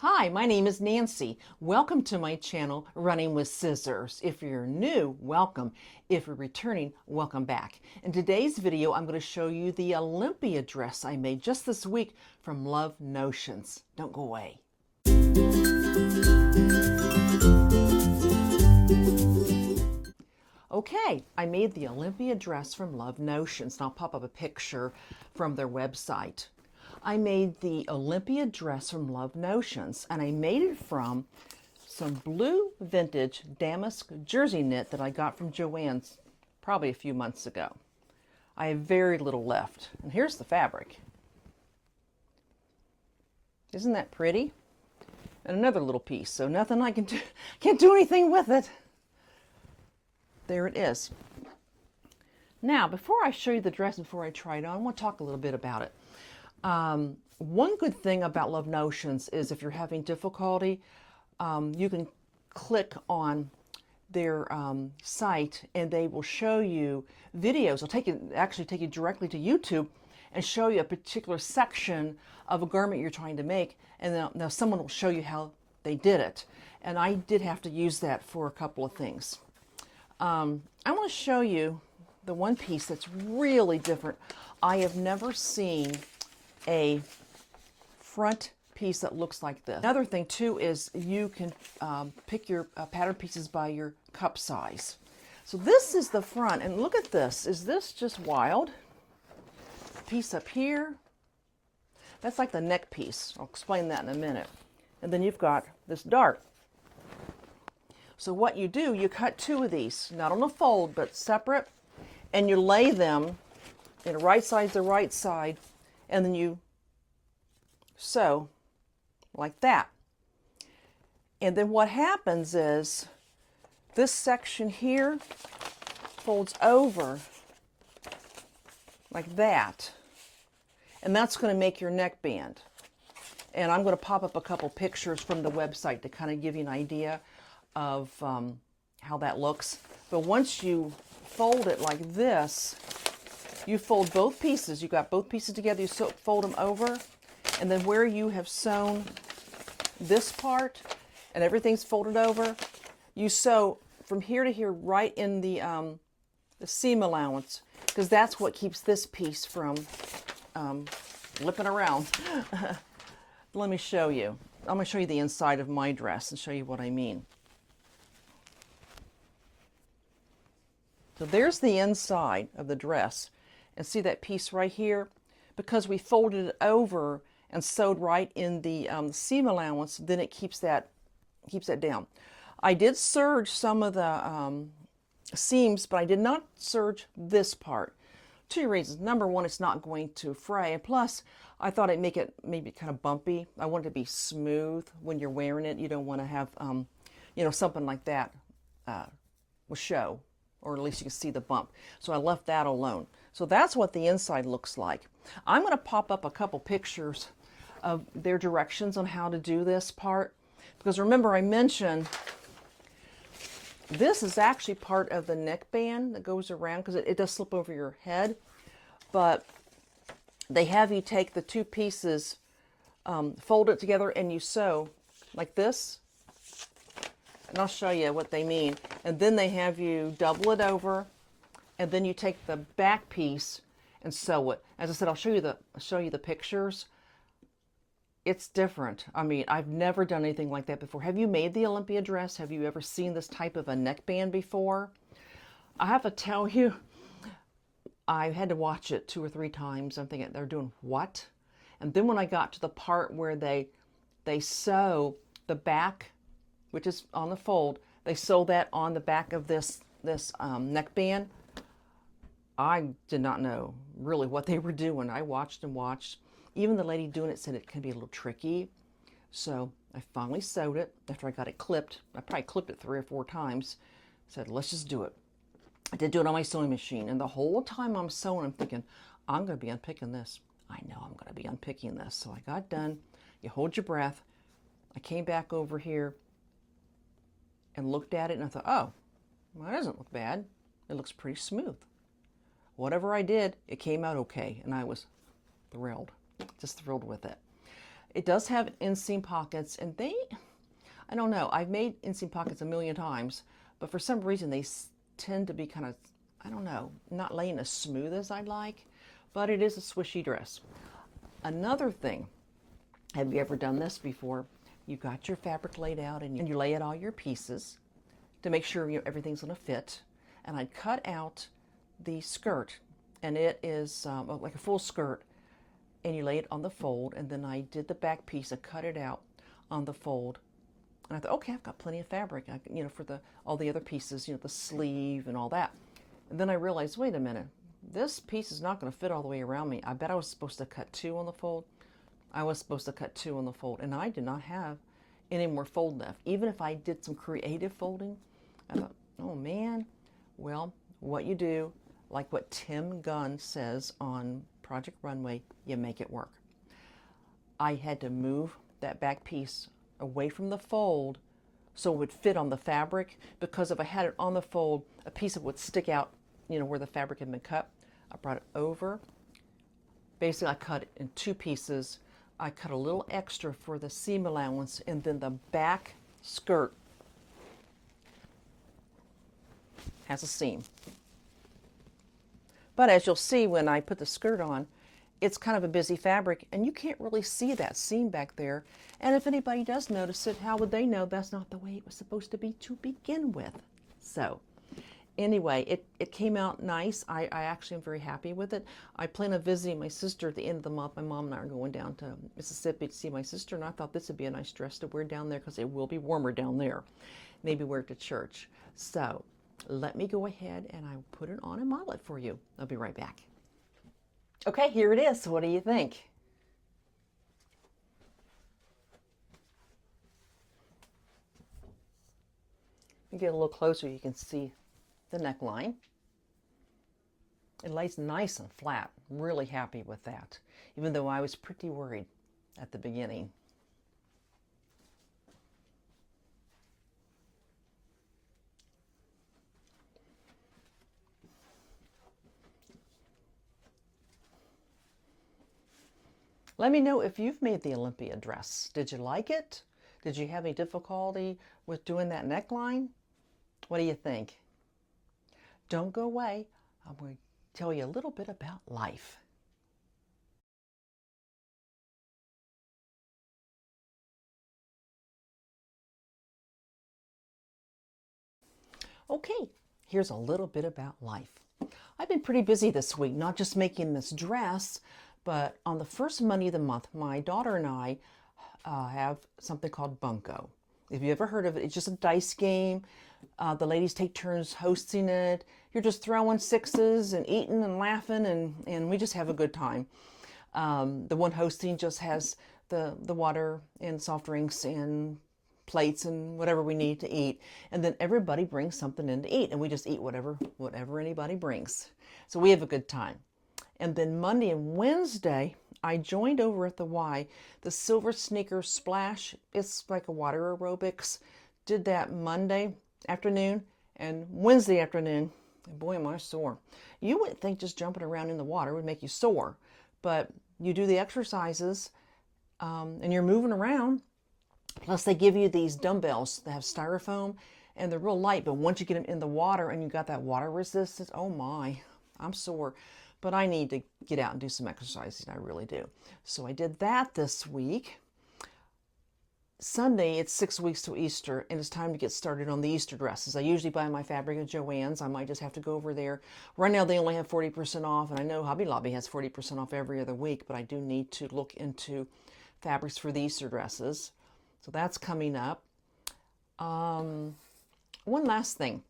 Hi, my name is Nancy. Welcome to my channel, Running with Scissors. If you're new, welcome. If you're returning, welcome back. In today's video, I'm going to show you the Olympia dress I made just this week from Love Notions. Don't go away. Okay, I made the Olympia dress from Love Notions, and I'll pop up a picture from their website. I made the Olympia dress from Love Notions, and I made it from some blue vintage damask jersey knit that I got from Joann's probably a few months ago. I have very little left, and here's the fabric. Isn't that pretty? And another little piece, so nothing I can do, can't do anything with it. There it is. Now, before I show you the dress, before I try it on, I want to talk a little bit about it. One good thing about Love Notions is if you're having difficulty, you can click on their site and they will show you videos. They'll actually take you directly to YouTube and show you a particular section of a garment you're trying to make, and then now someone will show you how they did it. And I did have to use that for a couple of things. I want to show you the one piece that's really different. I have never seen a front piece that looks like this. Another thing too is you can pick your pattern pieces by your cup size. So this is the front, and look at this. Is this just wild? Piece up here. That's like the neck piece. I'll explain that in a minute. And then you've got this dart. So what you do, you cut two of these, not on a fold, but separate, and you lay them in the right side to the right side, and then you sew like that. And then what happens is this section here folds over like that, and that's going to make your neckband. And I'm going to pop up a couple pictures from the website to kind of give you an idea of how that looks. But once you fold it like this, you fold both pieces. You got both pieces together, you fold them over, and then where you have sewn this part and everything's folded over, you sew from here to here right in the seam allowance, because that's what keeps this piece from flipping around. Let me show you. I'm going to show you the inside of my dress and show you what I mean. So there's the inside of the dress. And see that piece right here? Because we folded it over and sewed right in the seam allowance, then it keeps that down. I did serge some of the seams, but I did not serge this part. Two reasons. Number one, it's not going to fray. And plus, I thought it'd make it maybe kind of bumpy. I want it to be smooth when you're wearing it. You don't want to have, you know, something like that will show, or at least you can see the bump. So I left that alone. So that's what the inside looks like. I'm going to pop up a couple pictures of their directions on how to do this part. Because remember, I mentioned this is actually part of the neckband that goes around, because it does slip over your head. But they have you take the two pieces, fold it together, and you sew like this. And I'll show you what they mean. And then they have you double it over, and then you take the back piece and sew it. As I said, I'll show you the pictures. It's different. I mean, I've never done anything like that before. Have you made the Olympia dress? Have you ever seen this type of a neckband before? I have to tell you, I had to watch it 2 or 3 times. I'm thinking, they're doing what? And then when I got to the part where they sew the back, which is on the fold, they sew that on the back of this neckband. I did not know really what they were doing. I watched and watched. Even the lady doing it said it can be a little tricky. So I finally sewed it after I got it clipped. I probably clipped it 3 or 4 times. Said, let's just do it. I did do it on my sewing machine. And the whole time I'm sewing, I'm thinking, I'm going to be unpicking this. I know I'm going to be unpicking this. So I got done. You hold your breath. I came back over here and looked at it, and I thought, oh, well, that doesn't look bad. It looks pretty smooth. Whatever I did, it came out okay, and I was thrilled, just thrilled with it. It does have inseam pockets, and I don't know, I've made inseam pockets a million times, but for some reason they tend to be kind of, I don't know, not laying as smooth as I'd like, but it is a swishy dress. Another thing, have you ever done this before? You got your fabric laid out and you lay out all your pieces to make sure everything's going to fit. And I cut out the skirt, and it is like a full skirt, and you lay it on the fold, and then I did the back piece. I cut it out on the fold, and I thought, okay, I've got plenty of fabric, for all the other pieces, the sleeve and all that. And then I realized, wait a minute, this piece is not going to fit all the way around me. I bet I was supposed to cut 2 on the fold. I was supposed to cut 2 on the fold, and I did not have any more fold left. Even if I did some creative folding, I thought, oh man, well, what you do, like what Tim Gunn says on Project Runway, you make it work. I had to move that back piece away from the fold so it would fit on the fabric, because if I had it on the fold, a piece of it would stick out, where the fabric had been cut. I brought it over. Basically, I cut it in 2 pieces. I cut a little extra for the seam allowance, and then the back skirt has a seam. But as you'll see when I put the skirt on, it's kind of a busy fabric, and you can't really see that seam back there. And if anybody does notice it, how would they know that's not the way it was supposed to be to begin with? So anyway, it came out nice. I actually am very happy with it. I plan on visiting my sister at the end of the month. My mom and I are going down to Mississippi to see my sister, and I thought this would be a nice dress to wear down there because it will be warmer down there. Maybe wear it to church. So let me go ahead and I'll put it on and model it for you. I'll be right back. Okay, here it is. What do you think? You get a little closer, you can see the neckline. It lays nice and flat. I'm really happy with that, even though I was pretty worried at the beginning. Let me know if you've made the Olympia dress. Did you like it? Did you have any difficulty with doing that neckline? What do you think? Don't go away. I'm going to tell you a little bit about life. Okay, here's a little bit about life. I've been pretty busy this week, not just making this dress, but on the first Monday of the month, my daughter and I have something called Bunko. If you ever heard of it, it's just a dice game. The ladies take turns hosting it. You're just throwing 6s and eating and laughing, and we just have a good time. The one hosting just has the water and soft drinks and plates and whatever we need to eat, and then everybody brings something in to eat, and we just eat whatever anybody brings. So we have a good time. And then Monday and Wednesday, I joined over at the Y, the Silver Sneaker Splash. It's like a water aerobics. Did that Monday afternoon and Wednesday afternoon. And boy, am I sore. You wouldn't think just jumping around in the water would make you sore, but you do the exercises and you're moving around. Plus they give you these dumbbells that have styrofoam and they're real light, but once you get them in the water and you got that water resistance, oh my, I'm sore. But I need to get out and do some exercises, I really do. So I did that this week. Sunday, it's 6 weeks to Easter, and it's time to get started on the Easter dresses. I usually buy my fabric at Joann's. I might just have to go over there. Right now, they only have 40% off, and I know Hobby Lobby has 40% off every other week, but I do need to look into fabrics for the Easter dresses. So that's coming up. One last thing.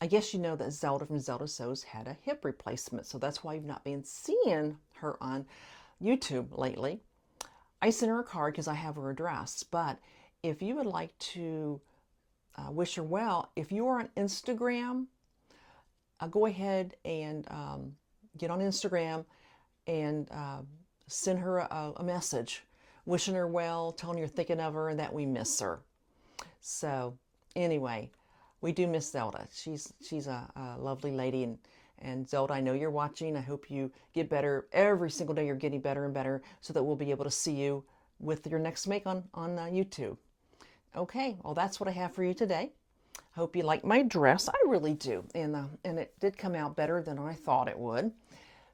I guess you know that Zelda from Zelda Sews had a hip replacement, so that's why you've not been seeing her on YouTube lately. I sent her a card because I have her address, but if you would like to wish her well, if you are on Instagram, go ahead and get on Instagram and send her a message wishing her well, telling her you're thinking of her and that we miss her. So anyway, we do miss Zelda. She's a lovely lady, And Zelda, I know you're watching. I hope you get better every single day. You're getting better and better so that we'll be able to see you with your next make on YouTube. Okay, well, that's what I have for you today. Hope you like my dress. I really do. And it did come out better than I thought it would.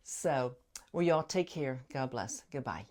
So, well, y'all take care. God bless. Goodbye.